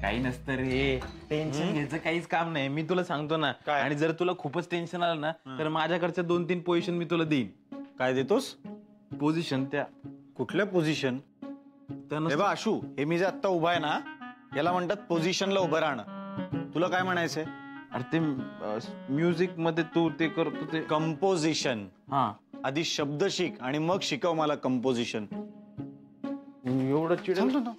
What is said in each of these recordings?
काही नसतं रे, टेन्शन घ्यायचं काहीच काम नाही. मी तुला सांगतो ना. आणि जर तुला खूपच टेन्शन आलं ना तर माझ्याकडच्या 2-3 पोझिशन मी तुला देईन. काय देतोस? पोझिशन. त्या कुठल्या पोझिशन? आशू, हे मी जे आता उभा आहे ना याला म्हणतात पोझिशनला उभं राहणं. तुला काय म्हणायचंय? अरे ते म्युझिक मध्ये तू ते करतो ते कंपोजिशन. हा, आधी शब्द शिक आणि मग शिकव मला कंपोजिशन. एवढं चिडतो ना.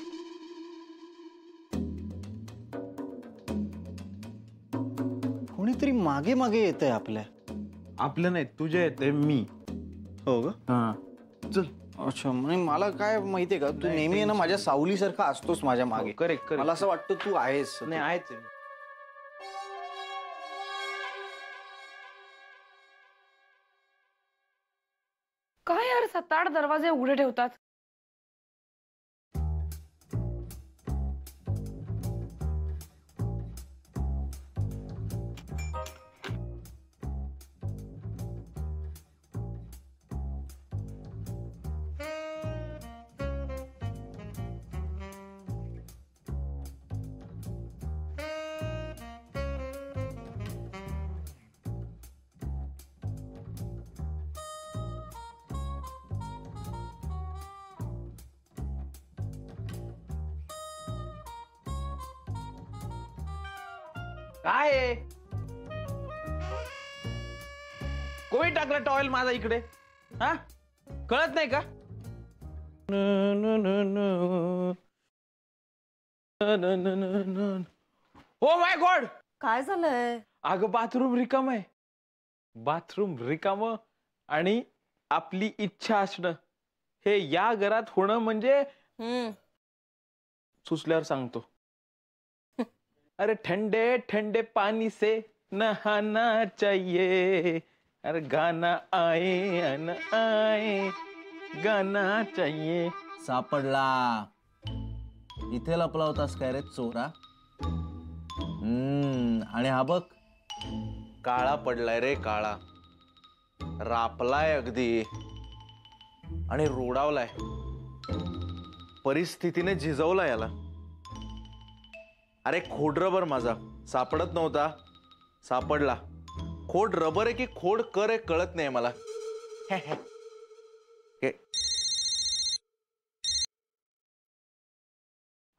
कोणीतरी मागे मागे येतंय आपल्या. आपलं नाही, तुझ्या येते मी. हो ग? हा चल. अच्छा, म्हणजे मला काय माहितीये का, तू नेहमी ना माझ्या सावलीसारखा असतोस माझ्या मागे. करेक्ट. मला असं वाटतं तू आहेस. नाही आहेच. काय यार 7-8 दरवाजे उघडे ठेवतात. काय आहे? कोणी टाकलं टॉवेल माझा इकडे? हा, कळत नाही का? ओ माय गॉड, काय झालंय? अगं बाथरूम रिकाम आहे. बाथरूम रिकाम आणि आपली इच्छा असणं हे या घरात होणं म्हणजे सुचल्यावर सांगतो. अरे ठंडे ठंडे पानी से नहाना चाहिए. अरे गाना आए न आए, गाना चाहिए. सापडला. इथे लपला होतास काय रे चोरा? आणि हा बघ, काळा पडलाय रे, काळा. रापलाय अगदी आणि रोडावलाय. परिस्थितीने झिजवला याला. अरे खोड रबर माझा सापडत नव्हता, सापडला. खोड रबर आहे की खोड कर आहे कळत नाही मला.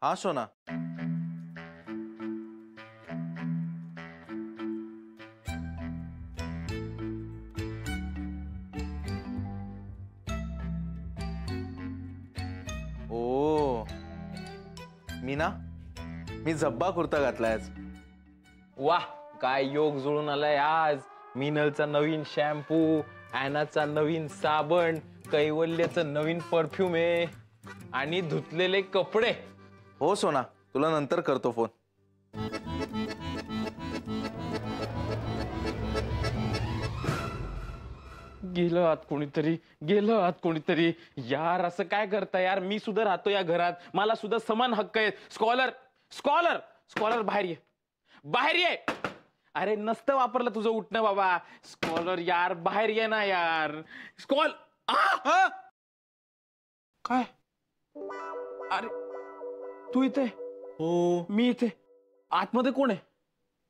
हा सोना. ओ मीना, मी झब्बा कुर्ता घातलाय आज. वाह, काय योग जुळून आलाय आज. मिनलचा नवीन शॅम्पू, ॲनाचा नवीन साबण, कैवल्याचं नवीन परफ्यूम आहे आणि धुतलेले कपडे. हो सोना, तुला नंतर करतो फोन. गेलं आत कोणीतरी, गेलं आत कोणीतरी. यार असं काय करता यार? मी सुद्धा राहतो या घरात, मला सुद्धा समान हक्क आहे. स्कॉलर स्कॉलर स्कॉलर बाहेर ये, बाहेर ये. अरे नसतं वापरलं तुझं उठणं बाबा. स्कॉलर यार बाहेर ये ना यार. काय? अरे तू इथे? हो, मी इथे. आतमध्ये कोण आहे?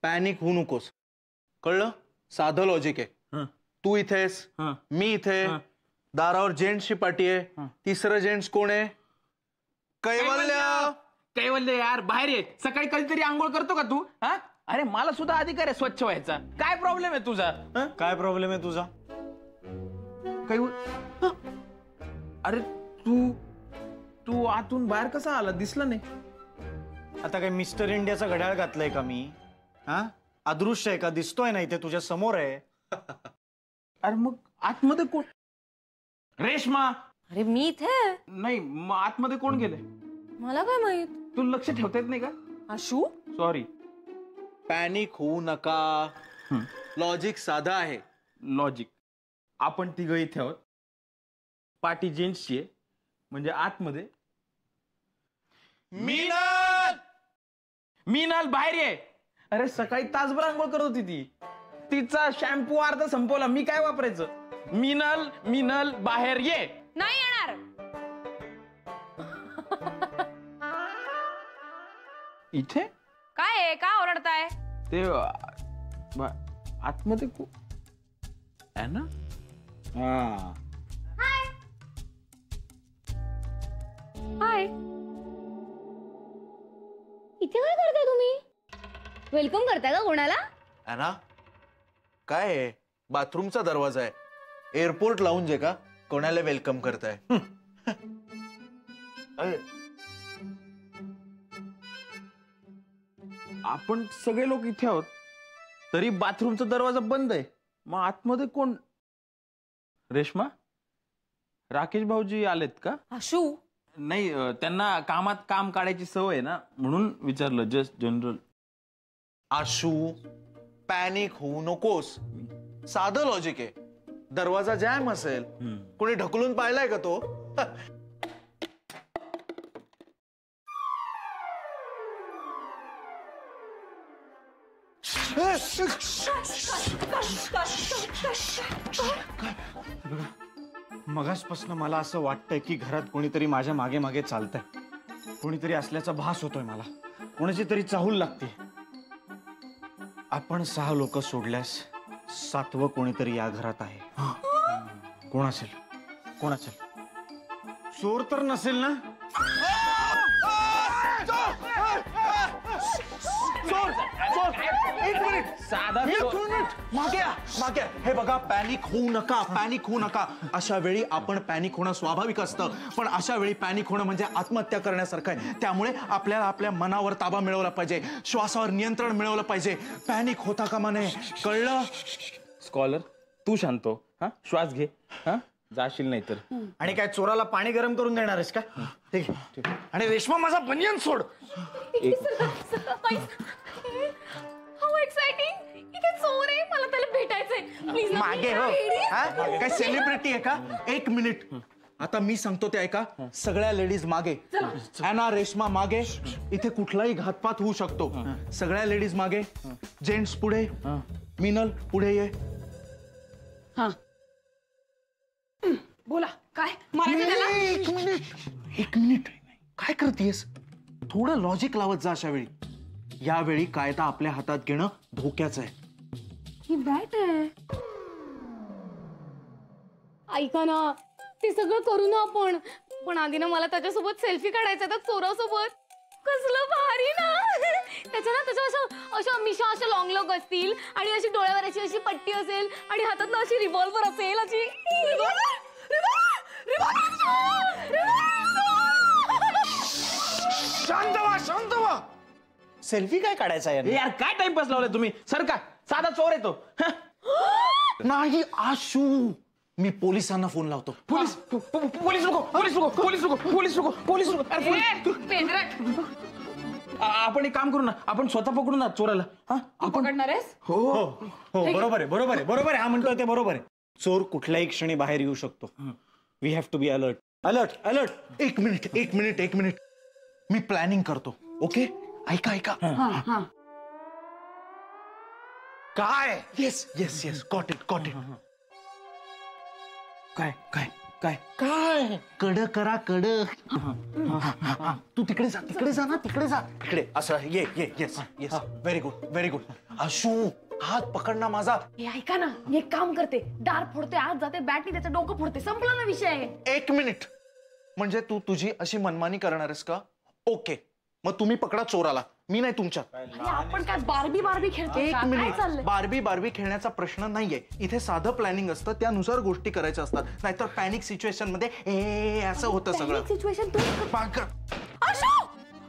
पॅनिक होऊ नकोस, कळलं? साधं लॉजिक आहे. तू इथेस, मी इथे. दारावर जेंट्सची पार्टी आहे. तिसरं जेंट्स कोण आहे? कैवल्य. कैवल्य यार बाहेर ये. सकाळी कधीतरी आंघोळ करतो का तू? हा, अरे मला सुद्धा अधिकार आहे स्वच्छ व्हायचा. काय प्रॉब्लेम आहे तुझा? काय प्रॉब्लेम आहे तुझा? अरे तू तू आतून बाहेर कसा आला? दिसलं नाही. आता काय मिस्टर इंडियाचा घड्याळ घातलंय का मी? हा, अदृश्य आहे का? दिसतोय ना, इथे तुझ्या समोर आहे. अरे मग आतमध्ये कोण? रेश्मा. अरे मी इथे. नाही, मग आतमध्ये कोण गेले? मला काय माहित. तू लक्ष ठेवता येत नाही का? आशू, सॉरी. पॅनिक होऊ नका. लॉजिक साधा आहे. लॉजिक. आपण तिघ इथे आहोत. पार्टी जेंट्सची आहे, म्हणजे आतमध्ये मीनल. मीनल बाहेर ये. अरे सकाळी तासभर आंघोळ करत होती ती. तिचा शॅम्पू अर्धा संपवला. मी काय वापरायचं? मीनल, मीनल बाहेर ये. नाही येणार. इथे काय आहे का ओरडताय? ते आतमध्ये आहे ना. हा हाय. इथे काय करताय तुम्ही? वेलकम करताय का कोणाला? ना काय आहे? बाथरूमचा दरवाजा आहे. एअरपोर्ट लाऊंज आहे का? कोणाला वेलकम करताय? अरे, आपण सगळे लोक इथे आहोत तरी बाथरूमचा दरवाजा बंद आहे. मग आतमध्ये कोण? रेश्मा, राकेश भाऊजी आलेत का? आशू, नाही त्यांना कामात काम काढायची सवय आहे ना म्हणून विचारलं. Just general. आशू, पॅनिक होऊ नकोस. साधं लॉजिक आहे. दरवाजा जॅम असेल, कोणी ढकलून पाहिलाय का तो? मगासपासून मला असं वाटतंय की घरात कोणीतरी माझ्या मागे मागे चालतंय. कोणीतरी असल्याचा भास होतोय मला. कोणाची तरी चाहूल लागते. आपण 6 लोक सोडल्यास 7वं कोणीतरी या घरात आहे. कोण असेल? कोण असेल? चोर तर नसेल ना? साधा मागे हे बघा, पॅनिक होऊ नका, पॅनिक होऊ नका. अशा वेळी आपण पॅनिक होणं स्वाभाविक असतं, पण अशा वेळी पॅनिक होणं म्हणजे आत्महत्या करण्यासारखं आहे. त्यामुळे आपल्याला आपल्या मनावर ताबा मिळवला पाहिजे, श्वासावर नियंत्रण मिळवलं पाहिजे. पॅनिक होता कामा नये, कळलं? स्कॉलर तू शांत हो. हा, श्वास घे. हा, जाशील नाही तर. आणि काय चोराला पाणी गरम करून देणार आहेस का? ठीक आहे. आणि रेश्मा, माझा बनियन सोड. How exciting! इथे चोर आहे, मला त्याला भेटायचंय. प्लीज मागे हो. हा? काय सेलिब्रिटी आहे का? 1 मिनिट. आता मी सांगतो ते ऐका. सगळ्या लेडीज मागे. ॲना, रेश्मा मागे. इथे कुठलाही घातपात होऊ शकतो. सगळ्या लेडीज मागे. जेंट्स पुढे. मिनल पुढे ये. हा, बोला. काय मारायचं त्याला? 1 मिनिट. काय करतेस? थोडं लॉजिक लावत जा अशा वेळी. यावेळी कायदा आपल्या हातात घेणं धोक्याचं आहे. ही बॅट आहे. ऐका ना, ते सगळं करू ना आपण, पण आधी ना मला त्याच्यासोबत सेल्फी काढायचा त्या चोरासोबत. कसलं भारी ना. त्याच्या अशा मिशा अशा लॉंग लॉंग असतील आणि अशी डोळ्यावर अशी पट्टी असेल आणि हातात ना अशी रिव्हॉल्वर असेल. अशी शांत व्हा, शांत व्हा. सेल्फी काय काढायचा यार? यार काय टाइमपास लावलाय तुम्ही? सर का साधा चोर येतो. नाही आशू, मी पोलिसांना फोन लावतो. पोलीस पोलीस रुको, पोलीस रुको, पोलीस रुको, पोलीस रुको, पोलीस रुको. अरे आपण एक काम करू ना, आपण स्वतः पकडू ना चोराला. हा, आपण पकडणार आहेस? हो बरोबर आहे, बरोबर आहे, बरोबर आहे. हा म्हणतोय ते बरोबर आहे. चोर कुठल्याही क्षणी बाहेर येऊ शकतो. We have to be alert, alert, alert. 1 minute. मी प्लॅनिंग करतो. ओके, ऐका. काय? Yes got it. काय काय काय? काय कड करा कड. तू तिकडे जा ना. तिकडे असं ये. Yes very good. आशू, हात पकड ना माझा. हे ऐका ना, मी एक काम करते. दार फोडते, आत जाते, बॅटनी त्याचं डोकं फोडते. संपला ना विषय. 1 मिनिट. म्हणजे तू तुझी अशी मनमानी करणार आहेस का? ओके, मग तुम्ही पकडा चोराला, मी नाही तुमच्यात. अरे आपण काय बार्बी खेळतो? 1 काय मिनिट. चाललंय? बार्बी खेळण्याचा प्रश्न नाहीये इथे. साधं प्लॅनिंग असतं, त्यानुसार गोष्टी करायच्या असतात. नाहीतर पॅनिक सिच्युएशन मध्ये हे असं होतं सगळं. सिच्युएशन तू पाक- आशू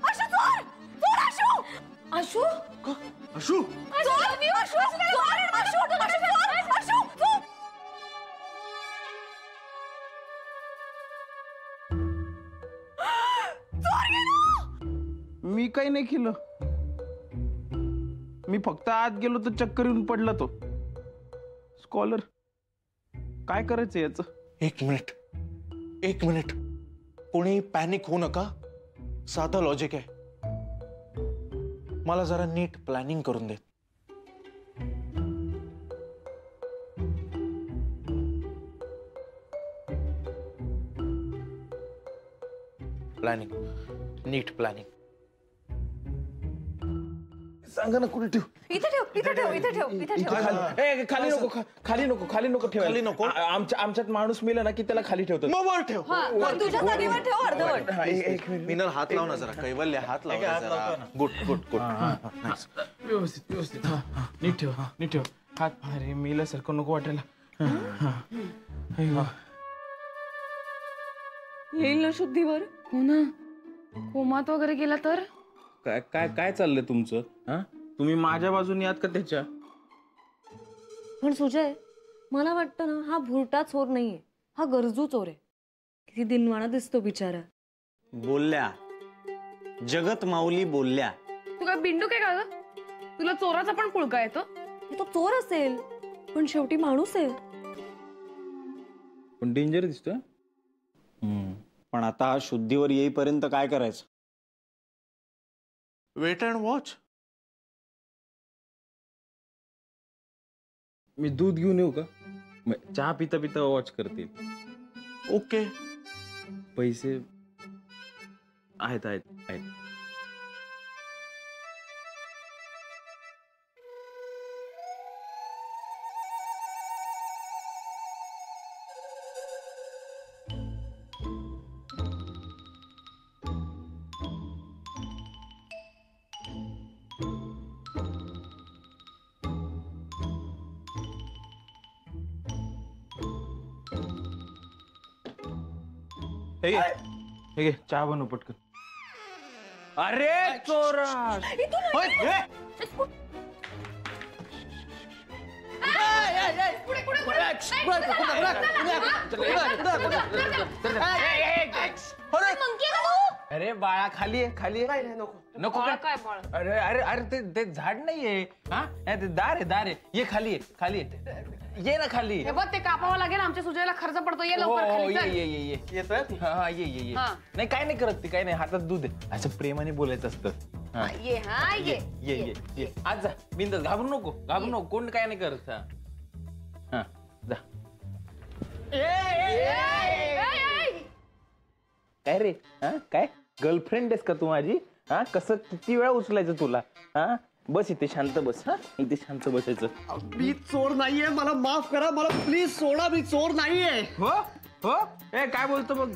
चोर आशू. आशू चोर मी आशू मी काही नाही केलं. मी फक्त आत गेलो तर चक्कर येऊन पडला तो. स्कॉलर काय करायचं याच? 1 मिनिट. कोणी पॅनिक होऊ नका. साधं लॉजिक आहे. मला जरा नीट प्लॅनिंग करून दे. नीट प्लॅनिंग. सांगा ना कुठे ठेव. इथे ठेव इथे ठेव इथे ठेव इथे ठेव. खाली नको खाली नको खाली नको ठेवायला. खाली नको? आमच्यात माणूस मेला ना की त्याला खाली ठेवतो. मग वर ठेव. वर तुझ्या जागेवर ठेव अर्धवट. मिनल हात लाव ना जरा. कैवल्य हात लाव ना जरा. Good good good. व्यवस्थित व्यवस्थित. नीट ठेव नीट ठेव हात. अरे मेल्यासारखं नको वाटायला. येईल ना शुद्धीवर. हो ना, कोमात वगैरे गेला तर. काय काय काय चाललंय तुमचं? हा तुम्ही माझ्या बाजूने आहात का त्याच्या? पण सुजय, मला वाटतं ना हा भुरटा चोर नाहीये, हा गरजू चोर आहे. किती दिनवाणा दिसतो बिचारा. बोलल्या जगत माऊली बोलल्या. तू काय बिंडू काय का ग? तुला चोराचा पण पुळका येतो? तो चोर असेल पण शेवटी माणूस आहे. पण डेंजर दिसतोय. पण आता शुद्धीवर येईपर्यंत काय करायचं? Weight and watch. मी दूध घेऊन येऊ का? चहा पिता पिता वॉच करतील. ओके. पैसे आहेत आहेत आहेत. हे घे चहा बनव पटकन. अरे चोरा. अरे बाळा खाली आहे खाली आहे. नको काय बाळ? अरे अरे अरे ते झाड नाहीये. हा ते दार आहे ये खाली आहे खाली आहे. ये ना खाली. हे बघ ते कापावं लागेल, आमच्या सुजयला खर्च पडतो. ये हो, लवकर हो, खाली ये चल. ये ये ये येतोय. हा ये ये ये. हा. नाही काय नाही करत ती काय नाही. हातात दूध आहे. असं प्रेमाने बोलायचं असतं. हा. ये हा ये ये ये ये ये आज जा बिंदास. घाबरू नको कोण काय नाही करत. हा हा जा. काय रे हा काय गर्लफ्रेंड आहेस का तू माझी? हा कसं किती वेळा उचलायचं तुला? हा बस इथे शांत बस. हा इथे शांत बसायचं. मी चोर नाहीये, मला माफ करा, मला प्लीज सोडा, मी चोर नाहीये. हो हो ए काय बोलतो बघ.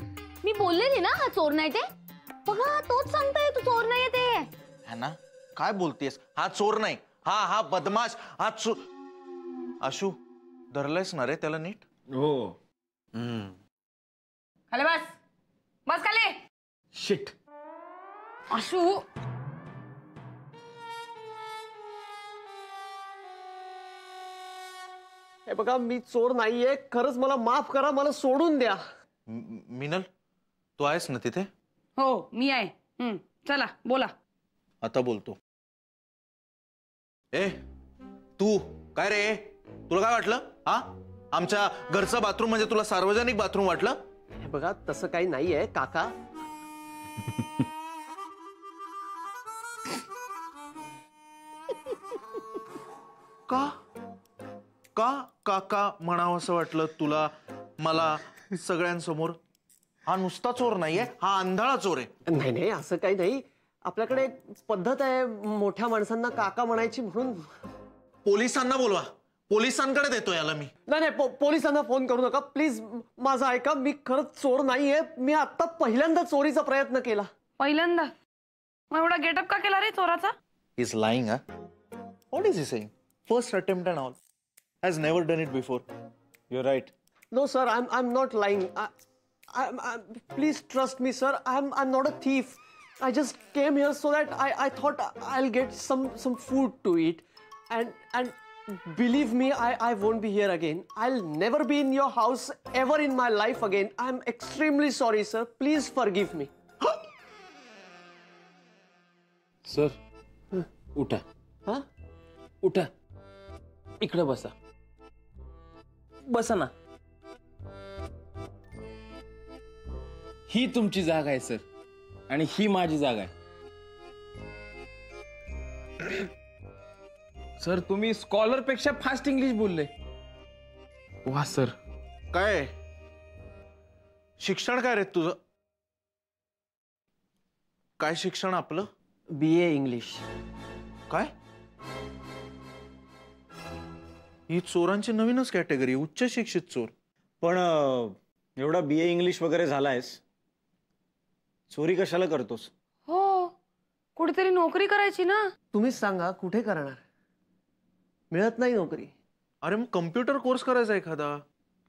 मी बोललेली ना हा चोर नाही ते. बघा तोच सांगताय तू चोर नाहीये ते. है ना काय बोलतेस? हा चोर नाही. हा बदमाश. हा चोर. आशू धरलायस ना रे त्याला नीट? हो. खाली बस बस खाली. शिट. आशू हे बघा मी चोर नाहीये, खरंच मला माफ करा, मला सोडून द्या. मिनल तू आहेस ना तिथे? हो मी आहे. चला बोला. आता बोलतो. ए तू काय रे? तुला काय वाटलं? हा आमच्या घरचं बाथरूम म्हणजे तुला सार्वजनिक बाथरूम वाटलं? हे बघा तसं काही नाहीये काका. का का काका म्हणावं असं वाटलं तुला मला सगळ्यांसमोर? हा नुसता चोर नाहीये, हा अंधाळा चोर आहे. नाही नाही असं काही नाही. आपल्याकडे एक पद्धत आहे मोठ्या माणसांना काका म्हणायची, म्हणून. पोलिसांना बोलवा. पोलिसांकडे देतो याला मी. नाही नाही पोलिसांना फोन करू नका प्लीज. माझं ऐका, मी खरंच चोर नाहीये. मी आता पहिल्यांदा चोरीचा प्रयत्न केला. पहिल्यांदा? मग एवढा गेटअप का केला रे चोराचा? He's lying, huh? What is he saying? First attempt and all. Has never done it before. You're right. No sir, I'm not lying. Please trust me sir. I'm not a thief. I just came here so that I thought I'll get some food to eat, and believe me, I won't be here again. I'll never be in your house ever in my life again. I'm extremely sorry sir. Please forgive me. Sir उठा. Huh? उठा इकडे बसा. बसा ना. ही तुमची जागा आहे sir आणि ही माझी जागा आहे. सर तुम्ही स्कॉलर पेक्षा फास्ट इंग्लिश बोलले. वा सर. काय शिक्षण काय रे तुझं? काय शिक्षण आपलं? BA English. काय? ही चोरांची नवीनच कॅटेगरी, उच्च शिक्षित चोर. पण एवढा BA इंग्लिश वगैरे झालायस, चोरी कशाला करतोस? हो, कुठेतरी नोकरी करायची ना. तुम्हीच सांगा कुठे करणार? मिळत नाही नोकरी. अरे मग कम्प्युटर कोर्स करायचा एखादा.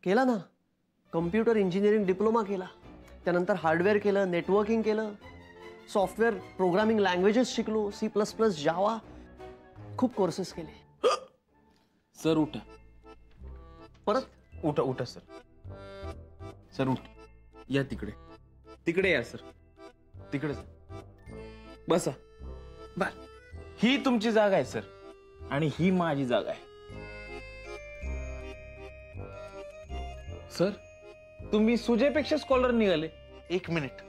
केला ना, कम्प्युटर इंजिनिअरिंग डिप्लोमा केला, त्यानंतर हार्डवेअर केलं, नेटवर्किंग केलं, सॉफ्टवेअर प्रोग्रामिंग लँग्वेजेस शिकलो, C++, जावा, खूप कोर्सेस केले. सर उठा, परत उठा उठा सर. सर उठ, या तिकडे, तिकडे या सर, तिकडे बसा. बर, ही तुमची जागा आहे सर, आणि ही माझी जागा आहे. सर, तुम्ही सुजयपेक्षा स्कॉलर निघाले. 1 मिनिट.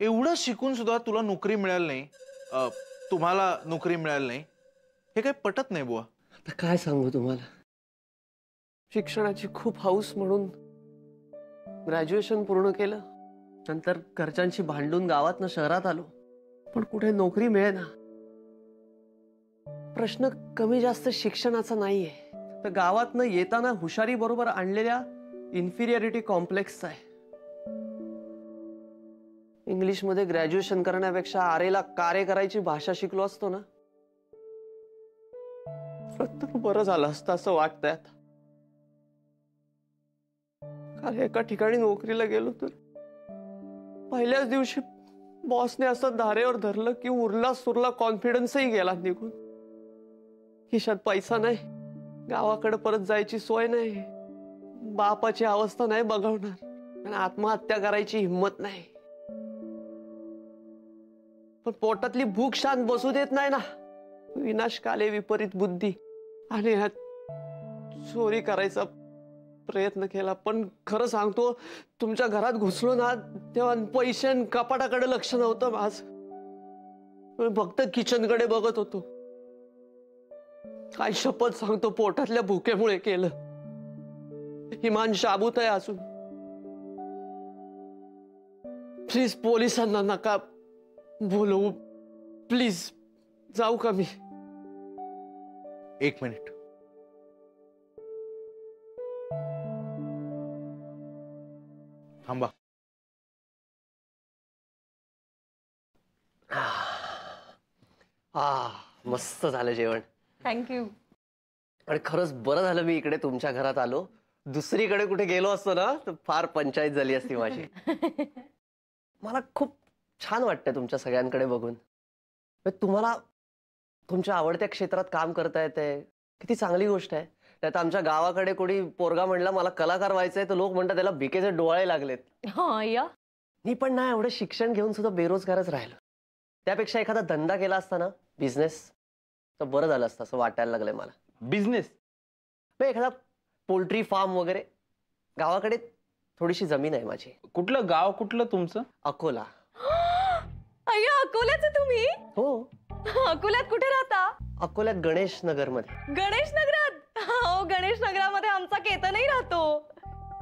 एवढं शिकून सुद्धा तुला नोकरी मिळाली नाही, तुम्हाला नोकरी मिळाली नाही, हे काही पटत नाही बुवा. आता काय सांगू तुम्हाला, शिक्षणाची खूप हौस म्हणून ग्रॅज्युएशन पूर्ण केलं, नंतर घरच्यांशी भांडून गावातनं शहरात आलो, पण कुठे नोकरी मिळेना. प्रश्न कमी जास्त शिक्षणाचा नाहीये, तर गावातनं येताना हुशारी बरोबर आणलेल्या इन्फिरियरिटी कॉम्प्लेक्सचा आहे. इंग्लिशमध्ये ग्रॅज्युएशन करण्यापेक्षा आरेला कार्य करायची भाषा शिकलो असतो ना, तर बरं झालं असतं असं वाटतंय आता. काल एका ठिकाणी नोकरीला गेलो तर पहिल्याच दिवशी बॉसने असं धारेवर धरलं की उरला सुरला कॉन्फिडन्सही गेला निघून. खिशात पैसा नाही, गावाकडे परत जायची सोय नाही, बापाची अवस्था नाही बघवणार, आणि आत्महत्या करायची हिंमत नाही. पण पोटातली भूक शांत बसू देत नाही ना. विनाशकाले विपरीत बुद्धी, आणि चोरी करायचा प्रयत्न केला. पण खरं सांगतो, तुमच्या घरात घुसलो ना तेव्हा पैसे कपाटाकडे लक्ष नव्हतं माझं. मी फक्त किचनकडे बघत होतो. काय शपथ सांगतो, पोटातल्या भुकेमुळे केलं. इमान शाबूत आहे अजून. प्लीज पोलिसांना नका बोलवू, प्लीज. जाऊ का मी? 1 मिनिट. थांबा. मस्त झालं जेवण. थँक्यू. आणि खरंच बरं झालं मी इकडे तुमच्या घरात आलो. दुसरीकडे कुठे गेलो असतो ना तर फार पंचायत झाली असती माझी. मला खूप छान वाटतं तुमच्या सगळ्यांकडे बघून. तुम्हाला तुमच्या आवडत्या क्षेत्रात काम करता येतंय, किती चांगली गोष्ट आहे. त्यात आमच्या गावाकडे कोणी पोरगा म्हणला मला कलाकार व्हायचंय, तर लोक म्हणतात त्याला भिकेचे डोळे लागलेत. मी पण ना एवढं शिक्षण घेऊन सुद्धा बेरोजगारच राहिलो. त्यापेक्षा एखादा धंदा केला असता ना, बिझनेस, तर बरं झालं असतं असं वाटायला लागलंय मला. बिझनेस? एखादा पोल्ट्री फार्म वगैरे. गावाकडे थोडीशी जमीन आहे माझी. कुठलं गाव, कुठलं तुमचं? अकोला. अय्या, अकोल्याचे तुम्ही? हो. अकोल्यात कुठे राहता? अकोल्यात गणेश नगर मध्ये. गणेश नगरात? हो, गणेश नगरामध्ये आमचा केतनही राहतो.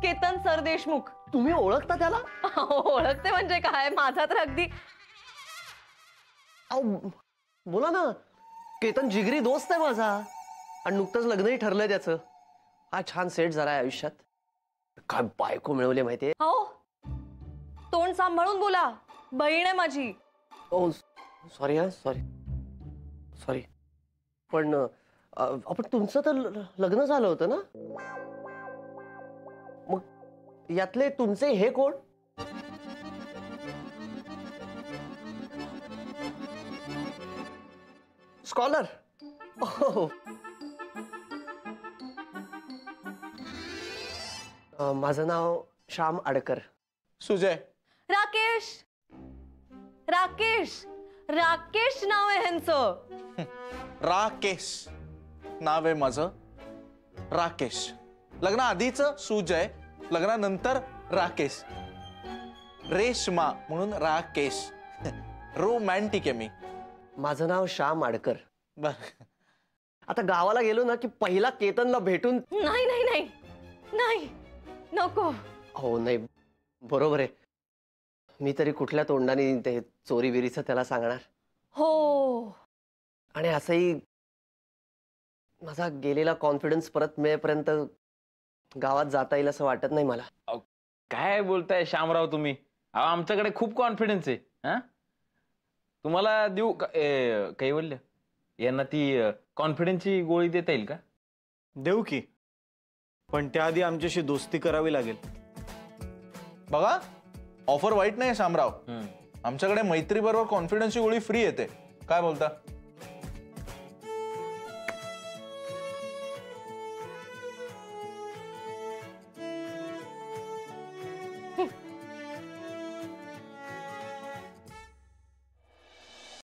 केतन सरदेशमुख. तुम्ही ओळखता त्याला? ओळखते म्हणजे काय, माझा तर अगदी. बोला ना. केतन जिगरी दोस्त आहे माझा, आणि नुकतंच लग्नही ठरलंय त्याचं. हा छान सेट झालाय आयुष्यात. काय बायको मिळवले माहितीये. हो, तोंड सांभाळून बोला, बहीण आहे माझी. ओ सॉरी. Sorry sorry. पण आपण तुमचं तर लग्न झालं होतं ना, मग यातले तुमचे हे कोण? स्कॉलर. माझं नाव श्याम आडकर. सुजय. राकेश. राकेश राकेश नाव आहे ह्यांचं. राकेश नाव आहे माझं. राकेश. लग्ना आधीच सुजय, लग्नानंतर राकेश. रेशमा म्हणून राकेश. रोमॅन्टिक आहे मी. माझं नाव श्याम आडकर. बर. आता गावाला गेलो ना की पहिला केतनला भेटून. नाही नाही नाही नाही, नको. हो नाही, बरोबर आहे. मी तरी कुठल्या तोंडाने ते चोरी विरीचं त्याला सांगणार. हो. आणि असंही माझा गेलेला कॉन्फिडन्स परत मिळेपर्यंत गावात जाता येईल असं वाटत नाही मला. काय बोलताय श्यामराव तुम्ही? अहो आमच्याकडे खूप कॉन्फिडन्स आहे. हा तुम्हाला देऊ कैवल्य यांना ती कॉन्फिडन्सची गोळी देता येईल का? देऊ की, पण त्याआधी आमच्याशी दोस्ती करावी लागेल. बघा, ऑफर वाईट नाही शामराव. आमच्याकडे मैत्री बरोबर कॉन्फिडन्सची गोळी फ्री येते. काय बोलता?